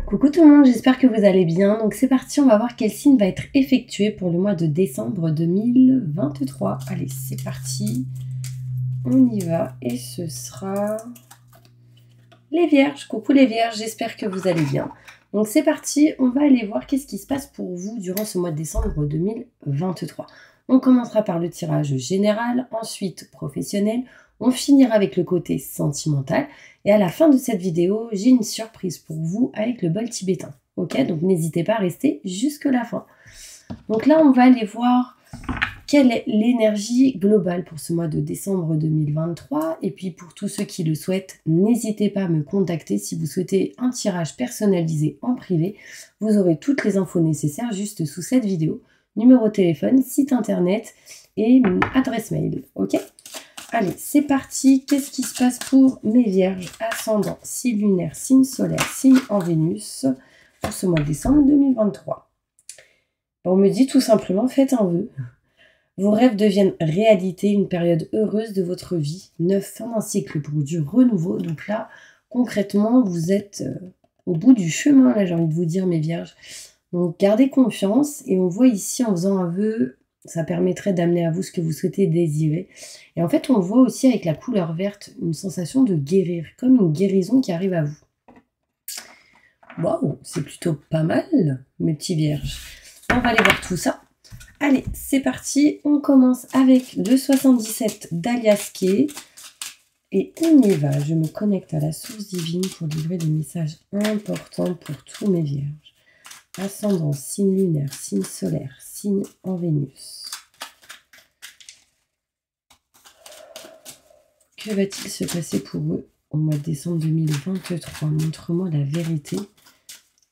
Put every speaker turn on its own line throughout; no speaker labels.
Coucou tout le monde, j'espère que vous allez bien. Donc c'est parti, on va voir quel signe va être effectué pour le mois de décembre 2023. Allez, c'est parti. On y va et ce sera les Vierges. Coucou les Vierges, j'espère que vous allez bien. Donc c'est parti, on va aller voir qu'est-ce qui se passe pour vous durant ce mois de décembre 2023. On commencera par le tirage général, ensuite professionnel. On finira avec le côté sentimental. Et à la fin de cette vidéo, j'ai une surprise pour vous avec le bol tibétain. Ok, donc n'hésitez pas à rester jusque la fin. Donc là, on va aller voir quelle est l'énergie globale pour ce mois de décembre 2023. Et puis pour tous ceux qui le souhaitent, n'hésitez pas à me contacter si vous souhaitez un tirage personnalisé en privé. Vous aurez toutes les infos nécessaires juste sous cette vidéo. Numéro de téléphone, site internet et adresse mail. Ok ? Allez, c'est parti. Qu'est-ce qui se passe pour mes Vierges, ascendant, signe lunaire, signe solaire, signe en Vénus pour ce mois de décembre 2023? On me dit tout simplement, faites un vœu. Vos rêves deviennent réalité, une période heureuse de votre vie, fin d'un cycle pour du renouveau. Donc là, concrètement, vous êtes au bout du chemin, là, j'ai envie de vous dire, mes Vierges. Donc gardez confiance et on voit ici en faisant un vœu, ça permettrait d'amener à vous ce que vous souhaitez désirer. Et en fait, on voit aussi avec la couleur verte une sensation de guérir, comme une guérison qui arrive à vous. Waouh, c'est plutôt pas mal, mes petits Vierges. On va aller voir tout ça. Allez, c'est parti. On commence avec le 77 d'Alias Kay. Et on y va. Je me connecte à la source divine pour livrer des messages importants pour tous mes Vierges. Ascendant, signe lunaire, signe solaire, signe en Vénus. Que va-t-il se passer pour eux au mois de décembre 2023? Montre-moi la vérité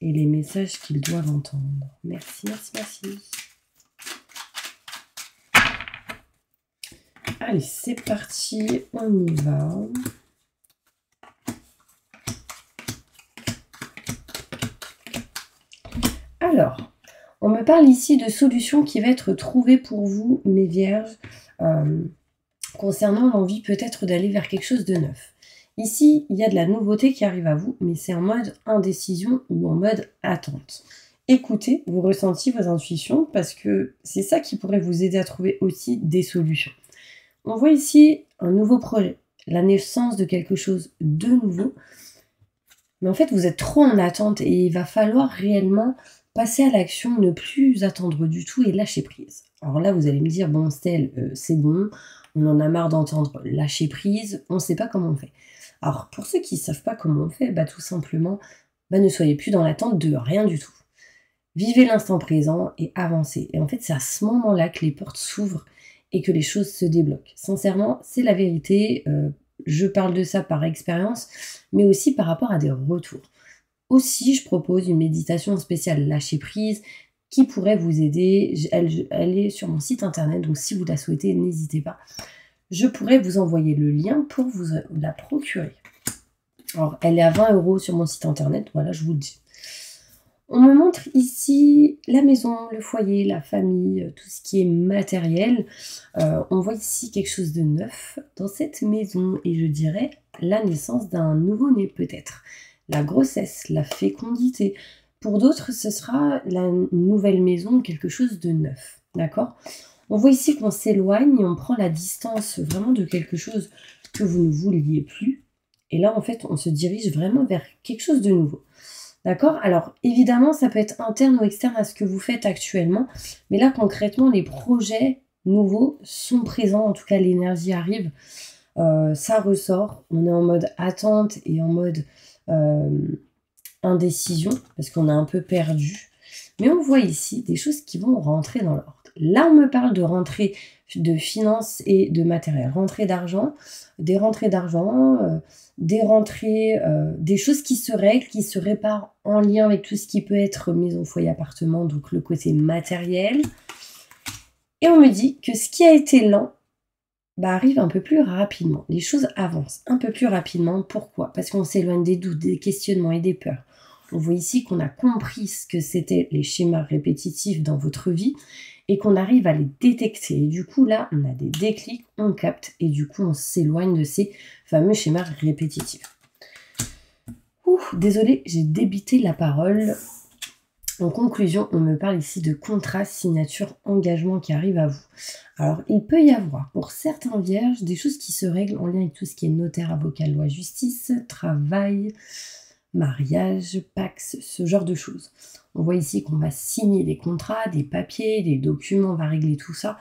et les messages qu'ils doivent entendre. Merci, merci, merci. Allez, c'est parti, on y va. Alors, on me parle ici de solutions qui va être trouvée pour vous, mes Vierges, concernant l'envie peut-être d'aller vers quelque chose de neuf. Ici, il y a de la nouveauté qui arrive à vous, mais c'est en mode indécision ou en mode attente. Écoutez vos ressentis, vos intuitions, parce que c'est ça qui pourrait vous aider à trouver aussi des solutions. On voit ici un nouveau projet, la naissance de quelque chose de nouveau, mais en fait, vous êtes trop en attente et il va falloir réellement passer à l'action, ne plus attendre du tout et lâcher prise. Alors là, vous allez me dire, bon Stell, c'est bon, on en a marre d'entendre lâcher prise, on ne sait pas comment on fait. Alors pour ceux qui ne savent pas comment on fait, tout simplement, ne soyez plus dans l'attente de rien du tout. Vivez l'instant présent et avancez. Et en fait, c'est à ce moment-là que les portes s'ouvrent et que les choses se débloquent. Sincèrement, c'est la vérité. Je parle de ça par expérience, mais aussi par rapport à des retours. Aussi, je propose une méditation spéciale lâcher prise qui pourrait vous aider. Elle est sur mon site internet, donc si vous la souhaitez, n'hésitez pas. Je pourrais vous envoyer le lien pour vous la procurer. Alors, elle est à 20 € sur mon site internet, voilà, je vous le dis. On me montre ici la maison, le foyer, la famille, tout ce qui est matériel. On voit ici quelque chose de neuf dans cette maison et je dirais la naissance d'un nouveau-né peut-être. La grossesse, la fécondité. Pour d'autres, ce sera la nouvelle maison, quelque chose de neuf. D'accord ? On voit ici qu'on s'éloigne et on prend la distance vraiment de quelque chose que vous ne vouliez plus. Et là, en fait, on se dirige vraiment vers quelque chose de nouveau. D'accord ? Alors, évidemment, ça peut être interne ou externe à ce que vous faites actuellement. Mais là, concrètement, les projets nouveaux sont présents. En tout cas, l'énergie arrive. Ça ressort. On est en mode attente et en mode indécision. Parce qu'on a un peu perdu. Mais on voit ici des choses qui vont rentrer dans l'ordre. Là, on me parle de rentrée de finances et de matériel. Rentrée d'argent, des rentrées d'argent, des rentrées, des choses qui se règlent, qui se réparent en lien avec tout ce qui peut être maison, foyer, appartement, donc le côté matériel. Et on me dit que ce qui a été lent, arrive un peu plus rapidement. Les choses avancent un peu plus rapidement. Pourquoi ? Parce qu'on s'éloigne des doutes, des questionnements et des peurs. On voit ici qu'on a compris ce que c'était les schémas répétitifs dans votre vie et qu'on arrive à les détecter. Et du coup, là, on a des déclics, on capte et du coup, on s'éloigne de ces fameux schémas répétitifs. Désolée, j'ai débité la parole. En conclusion, on me parle ici de contrat, signature, engagement qui arrive à vous. Alors, il peut y avoir pour certains vierges des choses qui se règlent en lien avec tout ce qui est notaire, avocat, loi, justice, travail, mariage, pax, ce genre de choses. On voit ici qu'on va signer des contrats, des papiers, des documents, on va régler tout ça.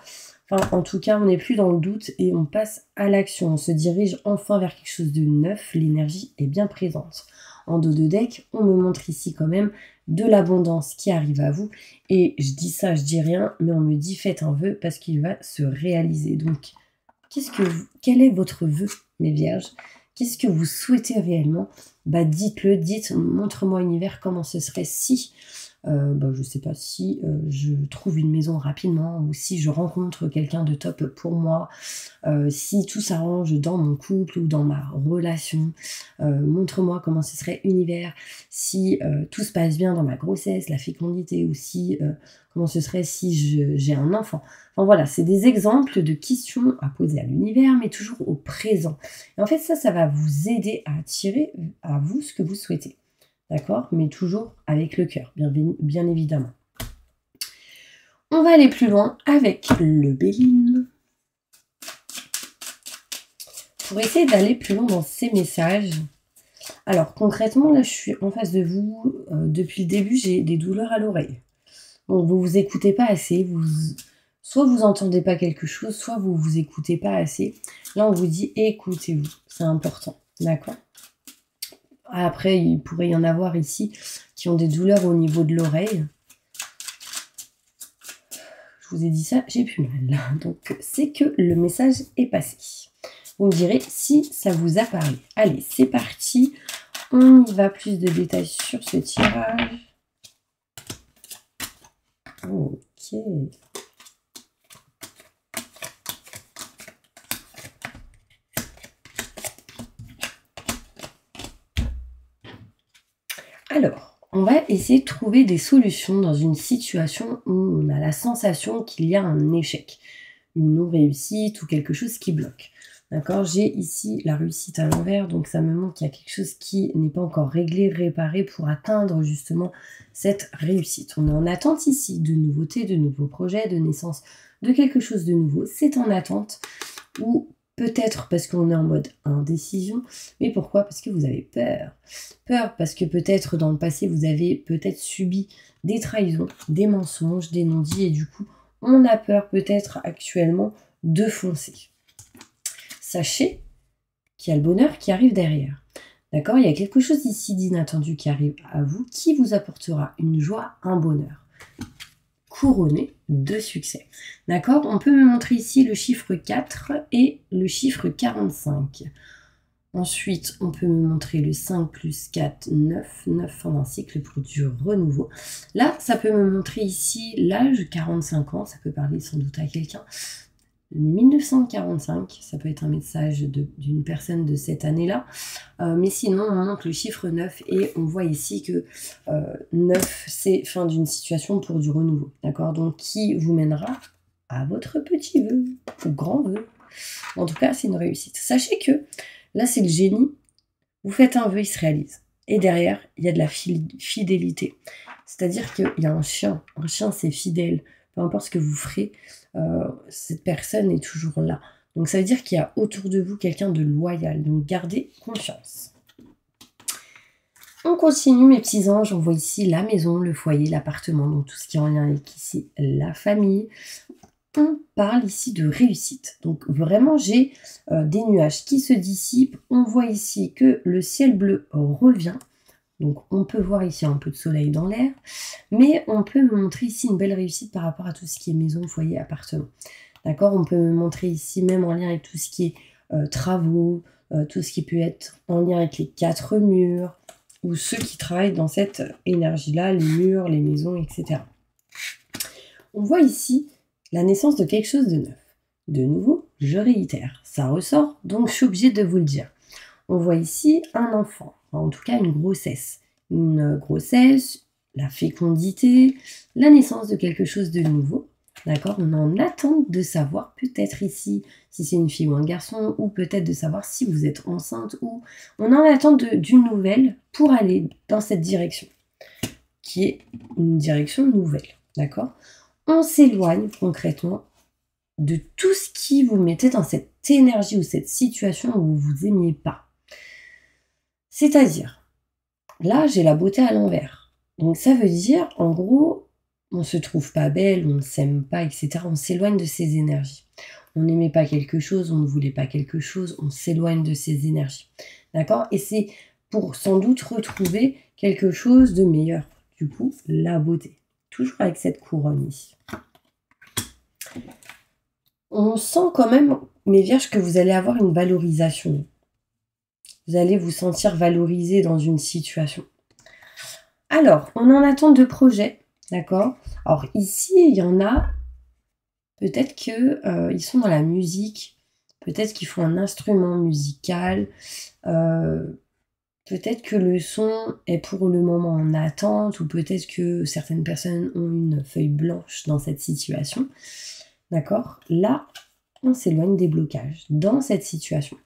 Enfin, en tout cas, on n'est plus dans le doute et on passe à l'action. On se dirige enfin vers quelque chose de neuf. L'énergie est bien présente. En dos de deck, on me montre ici quand même de l'abondance qui arrive à vous. Et je dis ça, je dis rien, mais on me dit faites un vœu parce qu'il va se réaliser. Donc, quel est votre vœu, mes vierges? Qu'est-ce que vous souhaitez réellement? Dites-le, montre-moi univers comment ce serait si... je sais pas si je trouve une maison rapidement ou si je rencontre quelqu'un de top pour moi, si tout s'arrange dans mon couple ou dans ma relation, montre-moi comment ce serait univers, si tout se passe bien dans ma grossesse, la fécondité, ou si comment ce serait si j'ai un enfant. Enfin voilà, c'est des exemples de questions à poser à l'univers, mais toujours au présent. Et en fait, ça va vous aider à attirer à vous ce que vous souhaitez. D'accord? Mais toujours avec le cœur, bien évidemment. On va aller plus loin avec le Béline. Pour essayer d'aller plus loin dans ces messages. Alors, concrètement, là, je suis en face de vous. Depuis le début, j'ai des douleurs à l'oreille. Donc, vous vous écoutez pas assez. Soit vous entendez pas quelque chose, soit vous vous écoutez pas assez. Là, on vous dit écoutez-vous. C'est important. D'accord? Après, il pourrait y en avoir ici qui ont des douleurs au niveau de l'oreille. Je vous ai dit ça, j'ai plus mal. Donc, c'est que le message est passé. Vous me direz si ça vous a parlé. Allez, c'est parti. On y va, plus de détails sur ce tirage. Ok. Alors, on va essayer de trouver des solutions dans une situation où on a la sensation qu'il y a un échec, une non-réussite ou quelque chose qui bloque. D'accord? J'ai ici la réussite à l'envers, donc ça me montre qu'il y a quelque chose qui n'est pas encore réglé, réparé pour atteindre justement cette réussite. On est en attente ici de nouveautés, de nouveaux projets, de naissance de quelque chose de nouveau. C'est en attente ou peut-être parce qu'on est en mode indécision, mais pourquoi? Parce que vous avez peur. Peur parce que peut-être dans le passé, vous avez peut-être subi des trahisons, des mensonges, des non-dits, et du coup, on a peur peut-être actuellement de foncer. Sachez qu'il y a le bonheur qui arrive derrière. D'accord? Il y a quelque chose ici d'inattendu qui arrive à vous, qui vous apportera une joie, un bonheur, couronné de succès. D'accord? On peut me montrer ici le chiffre 4 et le chiffre 45. Ensuite, on peut me montrer le 5 plus 4, 9, 9 en un cycle pour du renouveau. Là, ça peut me montrer ici l'âge, 45 ans, ça peut parler sans doute à quelqu'un. 1945, ça peut être un message d'une personne de cette année-là. Mais sinon, on montre le chiffre 9 et on voit ici que 9, c'est fin d'une situation pour du renouveau. D'accord? Donc, qui vous mènera à votre petit vœu, ou grand vœu. En tout cas, c'est une réussite. Sachez que là, c'est le génie. Vous faites un vœu, il se réalise. Et derrière, il y a de la fidélité. C'est-à-dire qu'il y a un chien. Un chien, c'est fidèle. Peu importe ce que vous ferez, cette personne est toujours là. Donc ça veut dire qu'il y a autour de vous quelqu'un de loyal. Donc gardez confiance. On continue, mes petits anges. On voit ici la maison, le foyer, l'appartement. Donc tout ce qui est en lien avec ici la famille. On parle ici de réussite. Donc vraiment, j'ai des nuages qui se dissipent. On voit ici que le ciel bleu revient. Donc on peut voir ici un peu de soleil dans l'air, mais on peut me montrer ici une belle réussite par rapport à tout ce qui est maison, foyer, appartement. D'accord? On peut me montrer ici, même en lien avec tout ce qui est travaux, tout ce qui peut être en lien avec les 4 murs, ou ceux qui travaillent dans cette énergie-là, les murs, les maisons, etc. On voit ici la naissance de quelque chose de neuf. De nouveau, je réitère, ça ressort, donc je suis obligée de vous le dire. On voit ici un enfant, en tout cas une grossesse. Une grossesse, la fécondité, la naissance de quelque chose de nouveau. D'accord? On est en attente de savoir, peut-être ici, si c'est une fille ou un garçon, ou peut-être de savoir si vous êtes enceinte, ou on est en attente d'une nouvelle pour aller dans cette direction, qui est une direction nouvelle. D'accord? On s'éloigne concrètement de tout ce qui vous mettait dans cette énergie ou cette situation où vous vous aimiez pas. C'est-à-dire, là, j'ai la beauté à l'envers. Donc ça veut dire, en gros, on se trouve pas belle, on ne s'aime pas, etc. On s'éloigne de ces énergies. On n'aimait pas quelque chose, on ne voulait pas quelque chose, on s'éloigne de ces énergies. D'accord? Et c'est pour sans doute retrouver quelque chose de meilleur. Du coup, la beauté. Toujours avec cette couronne ici. On sent quand même, mes vierges, que vous allez avoir une valorisation. Vous allez vous sentir valorisé dans une situation. Alors, on est en attente de projet, d'accord? Alors ici, il y en a, peut-être qu'ils sont dans la musique, peut-être qu'ils font un instrument musical, peut-être que le son est pour le moment en attente, ou peut-être que certaines personnes ont une feuille blanche dans cette situation, d'accord? Là, on s'éloigne des blocages dans cette situation.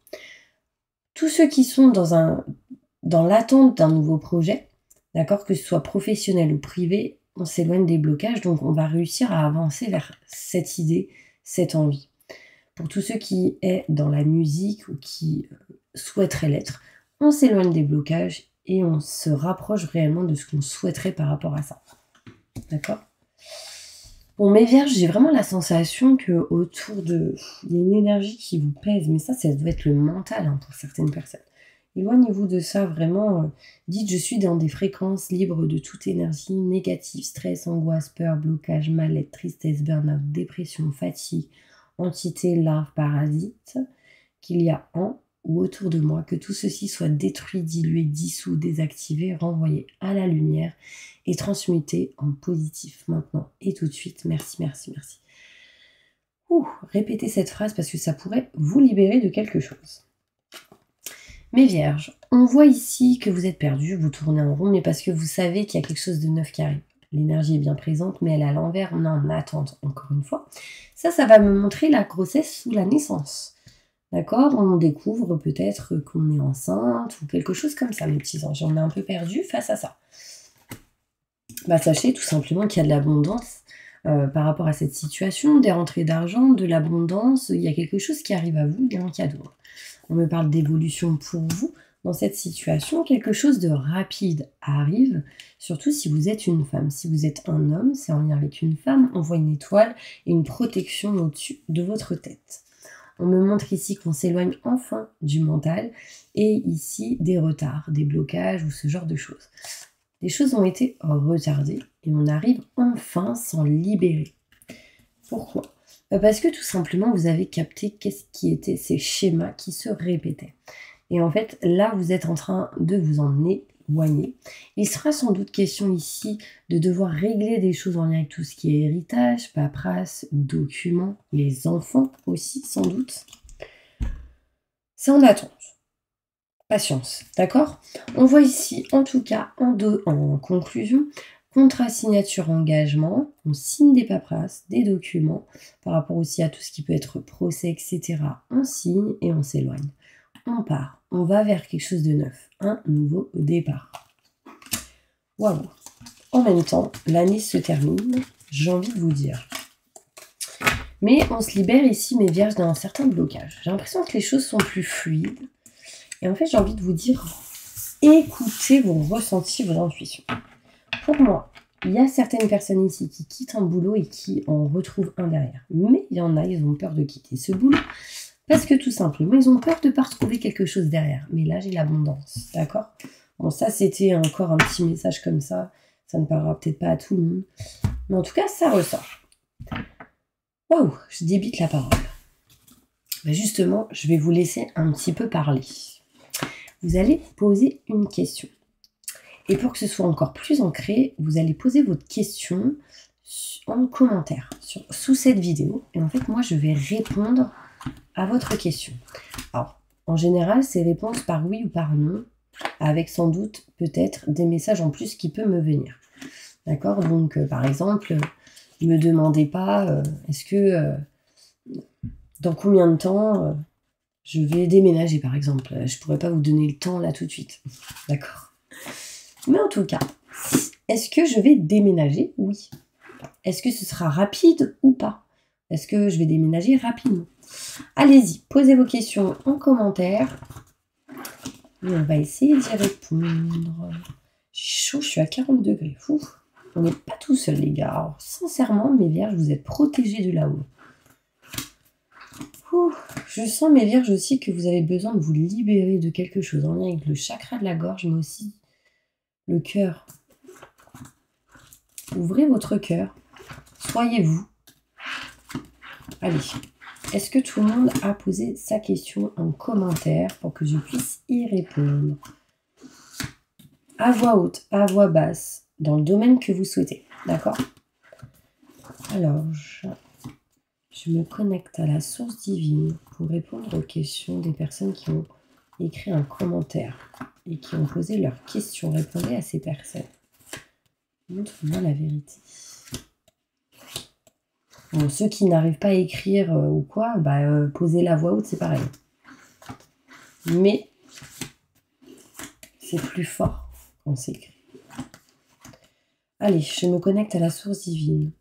Tous ceux qui sont dans l'attente d'un nouveau projet, d'accord, que ce soit professionnel ou privé, on s'éloigne des blocages, donc on va réussir à avancer vers cette idée, cette envie. Pour tous ceux qui sont dans la musique ou qui souhaiteraient l'être, on s'éloigne des blocages et on se rapproche réellement de ce qu'on souhaiterait par rapport à ça. D'accord? Bon, mes vierges, j'ai vraiment la sensation que autour de... Il y a une énergie qui vous pèse, mais ça doit être le mental hein, pour certaines personnes. Éloignez-vous de ça, vraiment. Dites, je suis dans des fréquences libres de toute énergie négative, stress, angoisse, peur, blocage, mal-être, tristesse, burn-out, dépression, fatigue, entité, larve, parasite, qu'il y a en ou autour de moi, que tout ceci soit détruit, dilué, dissous, désactivé, renvoyé à la lumière et transmuté en positif maintenant et tout de suite. Merci, merci, merci. Répétez cette phrase parce que ça pourrait vous libérer de quelque chose. Mes vierges, on voit ici que vous êtes perdus, vous tournez en rond, mais parce que vous savez qu'il y a quelque chose de neuf qui arrive. L'énergie est bien présente, mais elle est à l'envers, on est en attente, encore une fois. Ça va me montrer la grossesse ou la naissance. D'accord? On découvre peut-être qu'on est enceinte ou quelque chose comme ça, mes petits anges. On est un peu perdus face à ça. Sachez tout simplement qu'il y a de l'abondance par rapport à cette situation, des rentrées d'argent, de l'abondance. Il y a quelque chose qui arrive à vous, il y a un cadeau. On me parle d'évolution pour vous. Dans cette situation, quelque chose de rapide arrive, surtout si vous êtes une femme. Si vous êtes un homme, c'est en lien avec une femme, on voit une étoile et une protection au-dessus de votre tête. On me montre ici qu'on s'éloigne enfin du mental et ici des retards, des blocages ou ce genre de choses. Les choses ont été retardées et on arrive enfin à s'en libérer. Pourquoi ? Parce que tout simplement vous avez capté qu'est-ce qui étaient ces schémas qui se répétaient. Et en fait là vous êtes en train de vous en éloigner. Il sera sans doute question ici de devoir régler des choses en lien avec tout ce qui est héritage, paperasse, documents, les enfants aussi sans doute. C'est en attente. Patience, d'accord? On voit ici en tout cas en conclusion contrat, signature, engagement, on signe des paperasses, des documents, par rapport aussi à tout ce qui peut être procès, etc. On signe et on s'éloigne. On part, on va vers quelque chose de neuf, un nouveau départ. Waouh! En même temps, l'année se termine, j'ai envie de vous dire. Mais on se libère ici, mes vierges, d'un certain blocage. J'ai l'impression que les choses sont plus fluides. Et en fait, j'ai envie de vous dire, écoutez vos ressentis, vos intuitions. Pour moi, il y a certaines personnes ici qui quittent un boulot et qui en retrouvent un derrière. Mais il y en a, ils ont peur de quitter ce boulot parce que tout simplement, ils ont peur de ne pas retrouver quelque chose derrière. Mais là, j'ai l'abondance, d'accord? Bon, ça, c'était encore un petit message comme ça. Ça ne parlera peut-être pas à tout le monde. Mais en tout cas, ça ressort. Waouh, je débite la parole. Mais justement, je vais vous laisser un petit peu parler. Vous allez poser une question. Et pour que ce soit encore plus ancré, vous allez poser votre question en commentaire sous cette vidéo. Et en fait, moi, je vais répondre à votre question. Alors, en général, c'est réponse par oui ou par non, avec sans doute peut-être des messages en plus qui peuvent me venir. D'accord? Donc, par exemple, me demandez pas, est-ce que dans combien de temps je vais déménager, par exemple. Je pourrais pas vous donner le temps là tout de suite. D'accord. Mais en tout cas, est-ce que je vais déménager? Oui. Est-ce que ce sera rapide ou pas? Est-ce que je vais déménager rapidement? Allez-y, posez vos questions en commentaire. Et on va essayer d'y répondre. J'ai chaud, je suis à 40 degrés. Fou. On n'est pas tout seul, les gars. Alors, sincèrement, mes vierges, vous êtes protégés de là-haut. Je sens, mes vierges, aussi que vous avez besoin de vous libérer de quelque chose en lien avec le chakra de la gorge, mais aussi le cœur. Ouvrez votre cœur. Soyez vous. Allez. Est-ce que tout le monde a posé sa question en commentaire pour que je puisse y répondre? À voix haute, à voix basse, dans le domaine que vous souhaitez. D'accord? Alors, je me connecte à la source divine pour répondre aux questions des personnes qui ont écrit un commentaire et qui ont posé leurs questions. Répondez à ces personnes. Montre-moi la vérité. Bon, ceux qui n'arrivent pas à écrire ou quoi, poser la voix haute, c'est pareil. Mais c'est plus fort quand c'est écrit. Allez, je me connecte à la source divine.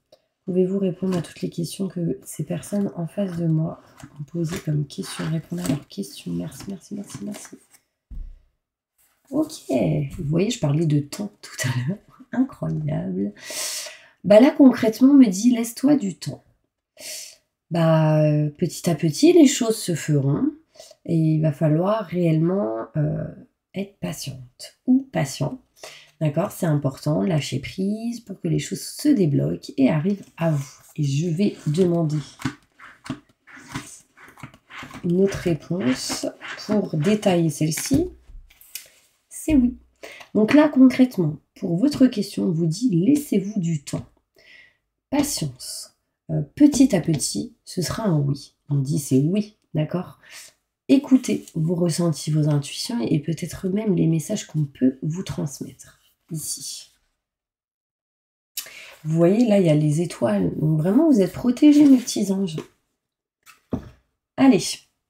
Pouvez-vous répondre à toutes les questions que ces personnes en face de moi ont posées comme questions? Répondez à leurs questions. Merci, merci, merci, merci. Ok. Vous voyez, je parlais de temps tout à l'heure. Incroyable. Là, concrètement, on me dit, laisse-toi du temps. Petit à petit, les choses se feront. Et il va falloir réellement être patiente ou patient. D'accord? C'est important, lâcher prise pour que les choses se débloquent et arrivent à vous. Et je vais demander une autre réponse pour détailler celle-ci. C'est oui. Donc là, concrètement, pour votre question, on vous dit laissez-vous du temps. Patience. Petit à petit, ce sera un oui. On dit c'est oui, d'accord? Écoutez vos ressentis, vos intuitions et peut-être même les messages qu'on peut vous transmettre. Ici. Vous voyez, là, il y a les étoiles. Donc vraiment, vous êtes protégés, mes petits anges. Allez,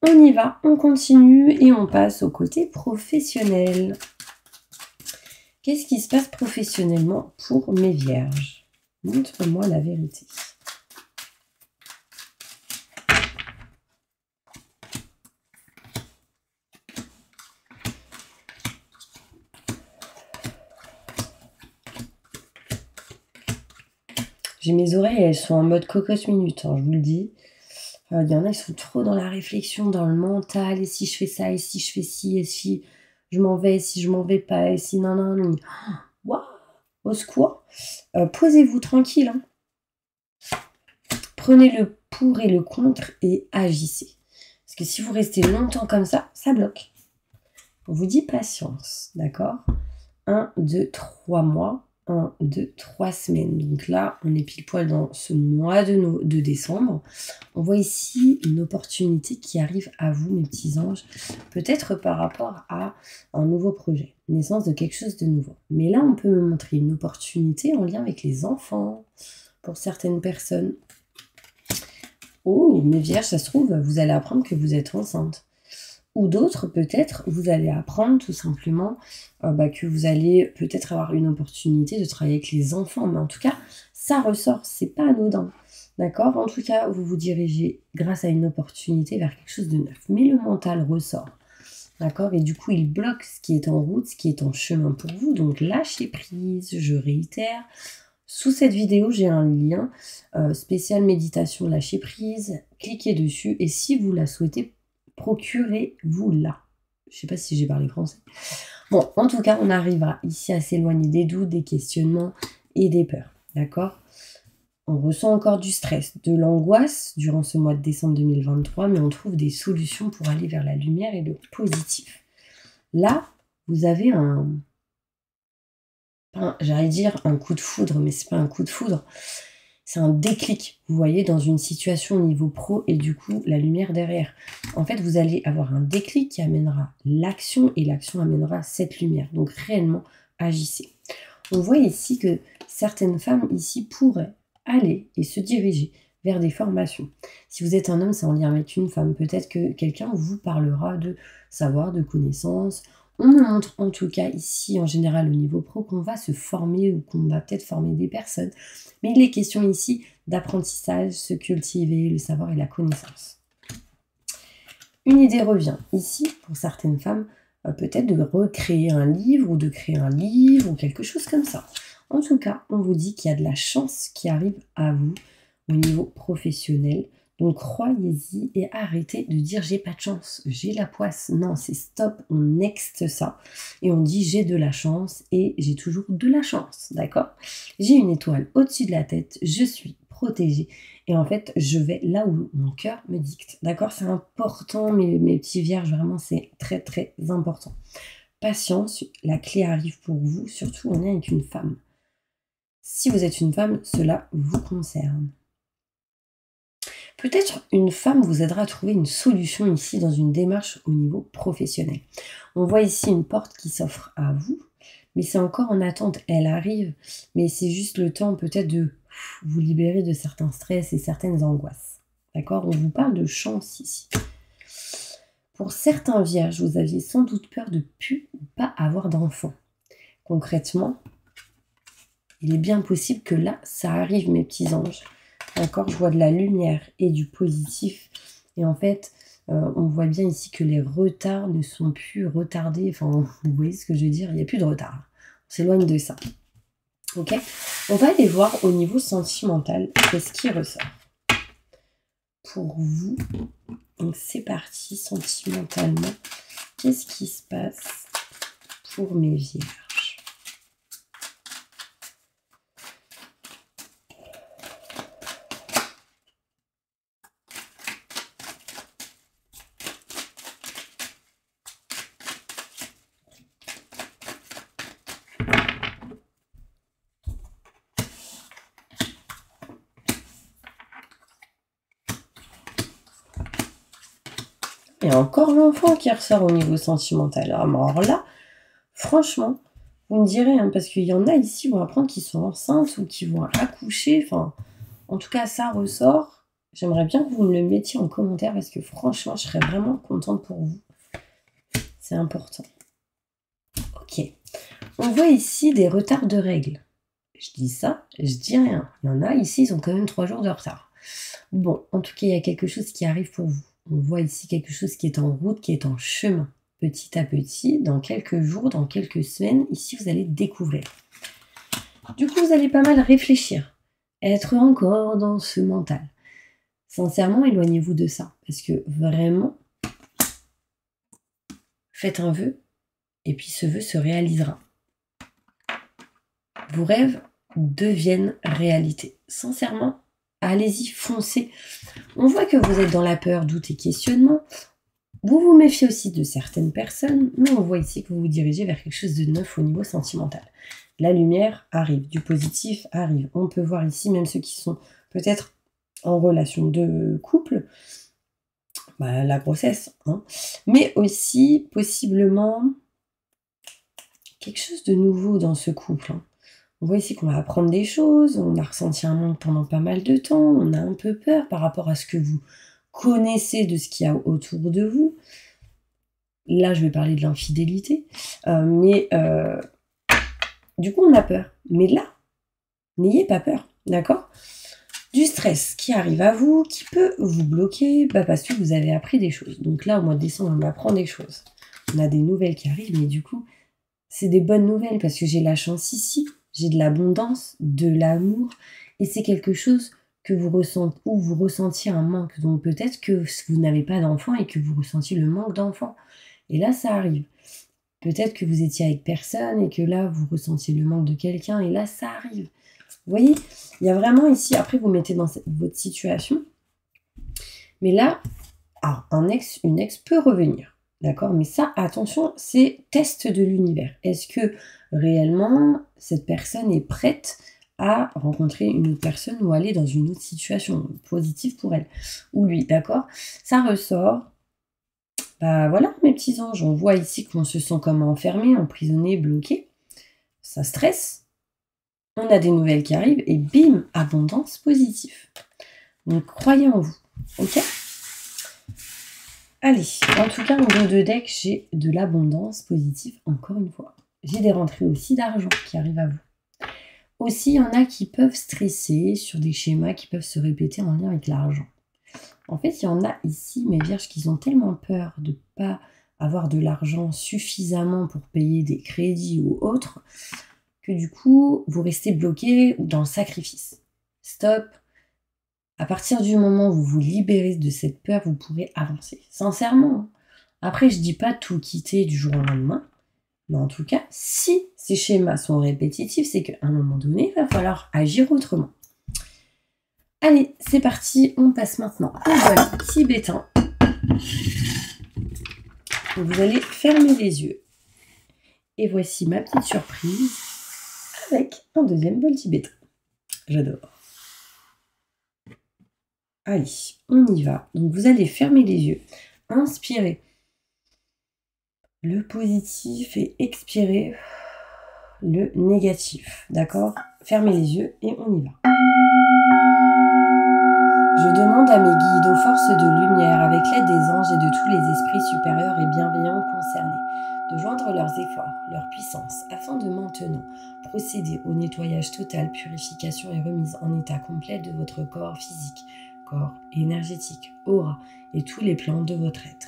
on y va, on continue et on passe au côté professionnel. Qu'est-ce qui se passe professionnellement pour mes vierges? Montre-moi la vérité. J'ai mes oreilles, elles sont en mode cocotte minute, hein, je vous le dis. Il y en a, ils sont trop dans la réflexion, dans le mental. Et si je fais ça, et si je fais ci, et si je m'en vais, et si je m'en vais pas, et si non. Waouh, au secours. Posez-vous tranquille. Hein. Prenez le pour et le contre et agissez. Parce que si vous restez longtemps comme ça, ça bloque. On vous dit patience, d'accord? 1, 2, 3 mois. 1, 2, 3 semaines. Donc là, on est pile poil dans ce mois de décembre. On voit ici une opportunité qui arrive à vous, mes petits anges. Peut-être par rapport à un nouveau projet. Naissance de quelque chose de nouveau. Mais là, on peut me montrer une opportunité en lien avec les enfants. Pour certaines personnes. Oh, mes vierges, ça se trouve, vous allez apprendre que vous êtes enceinte. Ou d'autres, peut-être, vous allez apprendre tout simplement que vous allez peut-être avoir une opportunité de travailler avec les enfants. Mais en tout cas, ça ressort, c'est pas anodin. D'accord? En tout cas, vous vous dirigez grâce à une opportunité vers quelque chose de neuf. Mais le mental ressort. D'accord? Et du coup, il bloque ce qui est en route, ce qui est en chemin pour vous. Donc, lâchez prise, je réitère. Sous cette vidéo, j'ai un lien spécial méditation lâcher prise. Cliquez dessus et si vous la souhaitez, procurez-vous-la. Je ne sais pas si j'ai parlé français. Bon, en tout cas, on arrivera ici à s'éloigner des doutes, des questionnements et des peurs. D'accord? On ressent encore du stress, de l'angoisse durant ce mois de décembre 2023, mais on trouve des solutions pour aller vers la lumière et le positif. Là, vous avez j'allais dire un coup de foudre, mais c'est pas un coup de foudre. C'est un déclic, vous voyez, dans une situation au niveau pro et du coup, la lumière derrière. En fait, vous allez avoir un déclic qui amènera l'action et l'action amènera cette lumière. Donc, réellement, agissez. On voit ici que certaines femmes ici pourraient aller et se diriger vers des formations. Si vous êtes un homme, c'est en lien avec une femme. Peut-être que quelqu'un vous parlera de savoir, de connaissances. On me montre en tout cas ici, en général au niveau pro, qu'on va se former ou qu'on va peut-être former des personnes. Mais il est question ici d'apprentissage, se cultiver, le savoir et la connaissance. Une idée revient ici, pour certaines femmes, peut-être de recréer un livre ou de créer un livre ou quelque chose comme ça. En tout cas, on vous dit qu'il y a de la chance qui arrive à vous au niveau professionnel. Donc croyez-y et arrêtez de dire j'ai pas de chance, j'ai la poisse. Non, c'est stop, on next ça. Et on dit j'ai de la chance et j'ai toujours de la chance, d'accord? J'ai une étoile au-dessus de la tête, je suis protégée. Et en fait, je vais là où mon cœur me dicte, d'accord? C'est important, mes petits vierges, vraiment, c'est très très important. Patience, la clé arrive pour vous, surtout on est avec une femme. Si vous êtes une femme, cela vous concerne. Peut-être une femme vous aidera à trouver une solution ici dans une démarche au niveau professionnel. On voit ici une porte qui s'offre à vous, mais c'est encore en attente. Elle arrive, mais c'est juste le temps peut-être de vous libérer de certains stress et certaines angoisses. D'accord? On vous parle de chance ici. Pour certains vierges, vous aviez sans doute peur de plus ou pas avoir d'enfants. Concrètement, il est bien possible que là, ça arrive, mes petits anges. D'accord, je vois de la lumière et du positif. Et en fait, on voit bien ici que les retards ne sont plus retardés. Enfin, vous voyez ce que je veux dire? Il n'y a plus de retard. On s'éloigne de ça. Ok? On va aller voir au niveau sentimental qu'est-ce qui ressort. Pour vous, donc c'est parti, sentimentalement. Qu'est-ce qui se passe pour mes vierges? Il y a encore l'enfant qui ressort au niveau sentimental. Alors là, franchement, vous me direz, hein, parce qu'il y en a ici, on va apprendre qui sont enceintes ou qui vont accoucher. Enfin, en tout cas, ça ressort. J'aimerais bien que vous me le mettiez en commentaire parce que franchement, je serais vraiment contente pour vous. C'est important. Ok. On voit ici des retards de règles. Je dis ça, je dis rien. Il y en a ici, ils ont quand même 3 jours de retard. Bon, en tout cas, il y a quelque chose qui arrive pour vous. On voit ici quelque chose qui est en route, qui est en chemin. Petit à petit, dans quelques jours, dans quelques semaines, ici, vous allez découvrir. Du coup, vous allez pas mal réfléchir, être encore dans ce mental. Sincèrement, éloignez-vous de ça, parce que vraiment, faites un vœu, et puis ce vœu se réalisera. Vos rêves deviennent réalité. Sincèrement, allez-y, foncez. On voit que vous êtes dans la peur, doute et questionnement. Vous vous méfiez aussi de certaines personnes, mais on voit ici que vous vous dirigez vers quelque chose de neuf au niveau sentimental. La lumière arrive, du positif arrive. On peut voir ici même ceux qui sont peut-être en relation de couple, la grossesse, hein, mais aussi possiblement quelque chose de nouveau dans ce couple. Hein. On voit ici qu'on va apprendre des choses, on a ressenti un manque pendant pas mal de temps, on a un peu peur par rapport à ce que vous connaissez de ce qu'il y a autour de vous. Là, je vais parler de l'infidélité, mais du coup, on a peur. Mais là, n'ayez pas peur, d'accord? Du stress qui arrive à vous, qui peut vous bloquer, parce que vous avez appris des choses. Donc là, au mois de décembre, on apprend des choses. On a des nouvelles qui arrivent, mais du coup, c'est des bonnes nouvelles parce que j'ai la chance ici, j'ai de l'abondance, de l'amour, et c'est quelque chose que vous ressentez, ou vous ressentiez un manque. Donc peut-être que vous n'avez pas d'enfant et que vous ressentiez le manque d'enfant. Et là, ça arrive. Peut-être que vous étiez avec personne et que là, vous ressentiez le manque de quelqu'un et là, ça arrive. Vous voyez, il y a vraiment ici, après vous mettez dans votre situation, mais là, une ex peut revenir, d'accord? Mais ça, attention, c'est test de l'univers. Est-ce que réellement, cette personne est prête à rencontrer une autre personne ou aller dans une autre situation positive pour elle ou lui, d'accord? Ça ressort. Voilà, mes petits anges, on voit ici qu'on se sent comme enfermé, emprisonné, bloqué. Ça stresse. on a des nouvelles qui arrivent et bim, abondance positive. Donc croyez en vous, ok? Allez, en tout cas, en dos de deck, j'ai de l'abondance positive, encore une fois. J'ai des rentrées aussi d'argent qui arrivent à vous. Aussi, il y en a qui peuvent stresser sur des schémas qui peuvent se répéter en lien avec l'argent. En fait, il y en a ici, mes vierges, qui ont tellement peur de ne pas avoir de l'argent suffisamment pour payer des crédits ou autres, que du coup, vous restez bloqué dans le sacrifice. Stop. À partir du moment où vous vous libérez de cette peur, vous pourrez avancer. Sincèrement. Après, je ne dis pas tout quitter du jour au lendemain. Mais en tout cas, si ces schémas sont répétitifs, c'est qu'à un moment donné, il va falloir agir autrement. Allez, c'est parti. On passe maintenant au bol tibétain. Vous allez fermer les yeux. Et voici ma petite surprise avec un deuxième bol tibétain. J'adore. Allez, on y va. Donc vous allez fermer les yeux, inspirer le positif et expirer le négatif. D'accord? Fermez les yeux et on y va. Je demande à mes guides, aux forces de lumière, avec l'aide des anges et de tous les esprits supérieurs et bienveillants concernés, de joindre leurs efforts, leur puissance, afin de maintenant procéder au nettoyage total, purification et remise en état complet de votre corps physique, corps énergétique, aura et tous les plans de votre être.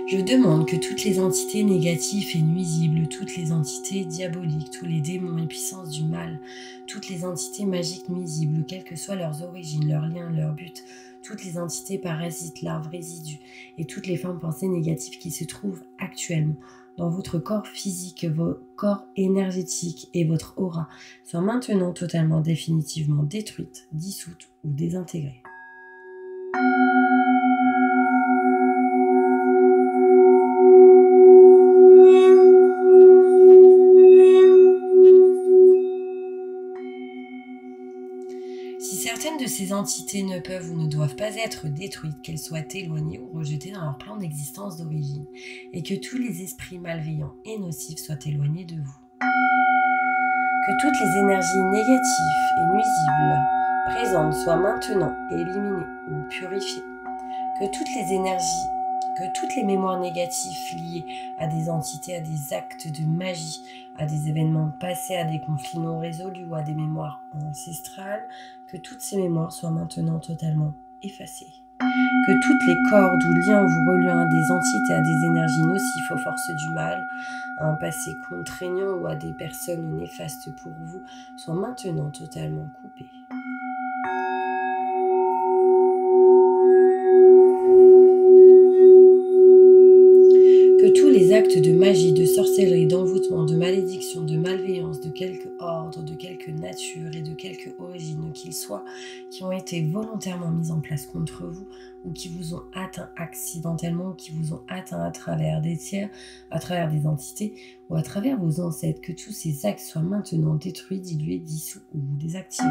Je demande que toutes les entités négatives et nuisibles, toutes les entités diaboliques, tous les démons et puissances du mal, toutes les entités magiques nuisibles, quelles que soient leurs origines, leurs liens, leurs buts, toutes les entités parasites, larves, résidus et toutes les formes pensées négatives qui se trouvent actuellement dans votre corps physique, vos corps énergétiques et votre aura soient maintenant totalement définitivement détruites, dissoutes ou désintégrées. Si certaines de ces entités ne peuvent ou ne doivent pas être détruites, qu'elles soient éloignées ou rejetées dans leur plan d'existence d'origine, et que tous les esprits malveillants et nocifs soient éloignés de vous. Que toutes les énergies négatives et nuisibles présentes soient maintenant éliminées ou purifiées. Que toutes les mémoires négatives liées à des entités, à des actes de magie, à des événements passés, à des conflits non résolus ou à des mémoires ancestrales, que toutes ces mémoires soient maintenant totalement effacées. Que toutes les cordes ou liens vous reliant à des entités, à des énergies nocives aux forces du mal, à un passé contraignant ou à des personnes néfastes pour vous, soient maintenant totalement coupés. Que tous les actes de magie, de sorcellerie, d'envoûtement, de malédiction, de malveillance, de quelque ordre, de quelque nature et de quelque origine qu'ils soient, qui ont été volontairement mis en place contre vous ou qui vous ont atteint accidentellement ou qui vous ont atteint à travers des tiers, à travers des entités ou à travers vos ancêtres, que tous ces actes soient maintenant détruits, dilués, dissous ou désactivés.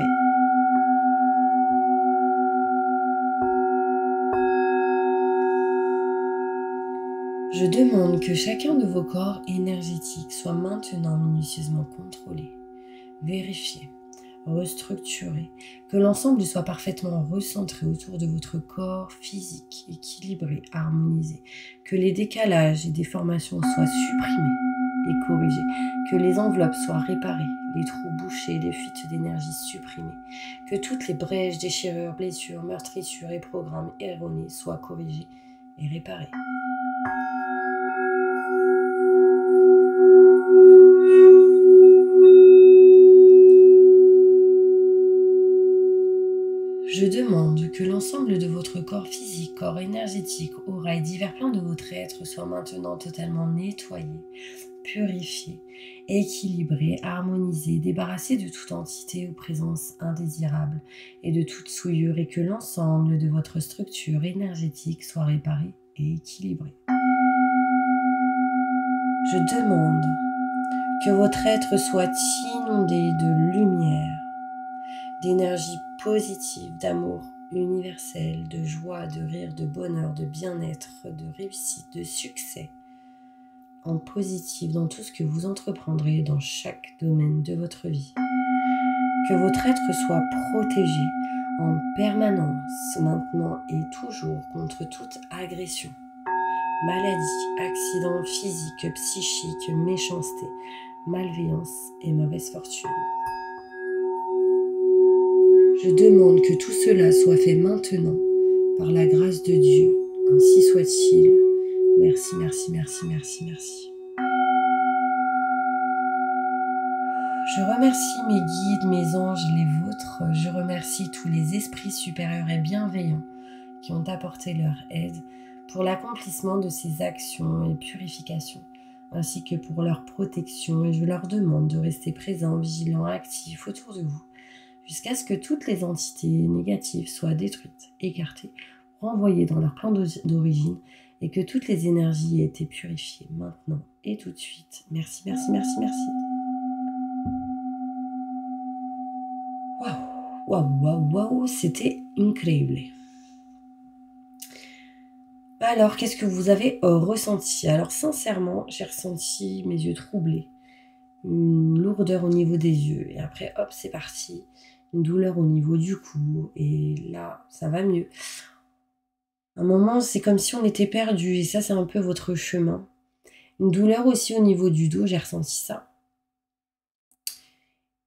Je demande que chacun de vos corps énergétiques soit maintenant minutieusement contrôlé, vérifié, restructuré, que l'ensemble soit parfaitement recentré autour de votre corps physique, équilibré, harmonisé, que les décalages et déformations soient supprimés et corrigés, que les enveloppes soient réparées, les trous bouchés, les fuites d'énergie supprimées, que toutes les brèches, déchirures, blessures, meurtrissures et programmes erronés soient corrigés et réparés. Je demande que l'ensemble de votre corps physique, corps énergétique, aura et divers plans de votre être soient maintenant totalement nettoyés, purifiés, équilibrés, harmonisés, débarrassés de toute entité ou présence indésirable et de toute souillure et que l'ensemble de votre structure énergétique soit réparé et équilibré. Je demande que votre être soit inondé de lumière, d'énergie positive, d'amour universelle de joie, de rire, de bonheur, de bien-être, de réussite, de succès, en positif dans tout ce que vous entreprendrez dans chaque domaine de votre vie. Que votre être soit protégé en permanence, maintenant et toujours, contre toute agression, maladie, accident physique, psychique, méchanceté, malveillance et mauvaise fortune. Je demande que tout cela soit fait maintenant, par la grâce de Dieu. Ainsi soit-il. Merci, merci, merci, merci, merci. Je remercie mes guides, mes anges, les vôtres. Je remercie tous les esprits supérieurs et bienveillants qui ont apporté leur aide pour l'accomplissement de ces actions et purifications, ainsi que pour leur protection. Et je leur demande de rester présents, vigilants, actifs autour de vous, jusqu'à ce que toutes les entités négatives soient détruites, écartées, renvoyées dans leur plan d'origine, et que toutes les énergies aient été purifiées maintenant et tout de suite. Merci, merci, merci, merci. Waouh, waouh, waouh, waouh, c'était incroyable. Alors, qu'est-ce que vous avez ressenti? Alors, sincèrement, j'ai ressenti mes yeux troublés, une lourdeur au niveau des yeux, et après, hop, c'est parti, une douleur au niveau du cou, et là, ça va mieux. À un moment, c'est comme si on était perdu, et ça, c'est un peu votre chemin. Une douleur aussi au niveau du dos, j'ai ressenti ça.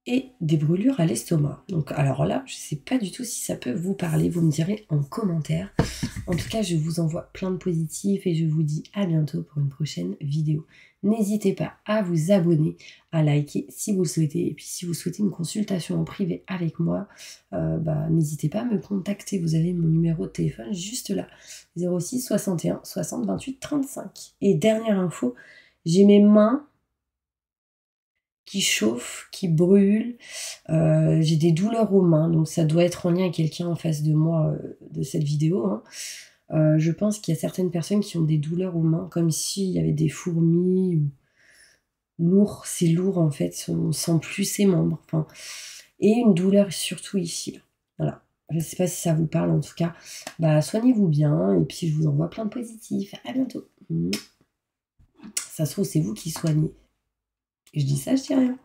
Et des brûlures à l'estomac. Donc, alors là, je ne sais pas du tout si ça peut vous parler, vous me direz en commentaire. En tout cas, je vous envoie plein de positifs et je vous dis à bientôt pour une prochaine vidéo. N'hésitez pas à vous abonner, à liker si vous le souhaitez. Et puis, si vous souhaitez une consultation en privé avec moi, n'hésitez pas à me contacter. Vous avez mon numéro de téléphone juste là, 06 61 60 28 35. Et dernière info, j'ai mes mains qui chauffe, qui brûle, j'ai des douleurs aux mains, donc ça doit être en lien avec quelqu'un en face de moi de cette vidéo, hein. Je pense qu'il y a certaines personnes qui ont des douleurs aux mains, comme s'il y avait des fourmis, ou lourd, c'est lourd en fait, on sent plus ses membres, enfin, et une douleur surtout ici, là. Voilà, je ne sais pas si ça vous parle, en tout cas, soignez-vous bien, et puis je vous envoie plein de positifs, à bientôt. Ça se trouve, c'est vous qui soignez. Je dis ça, je dis rien.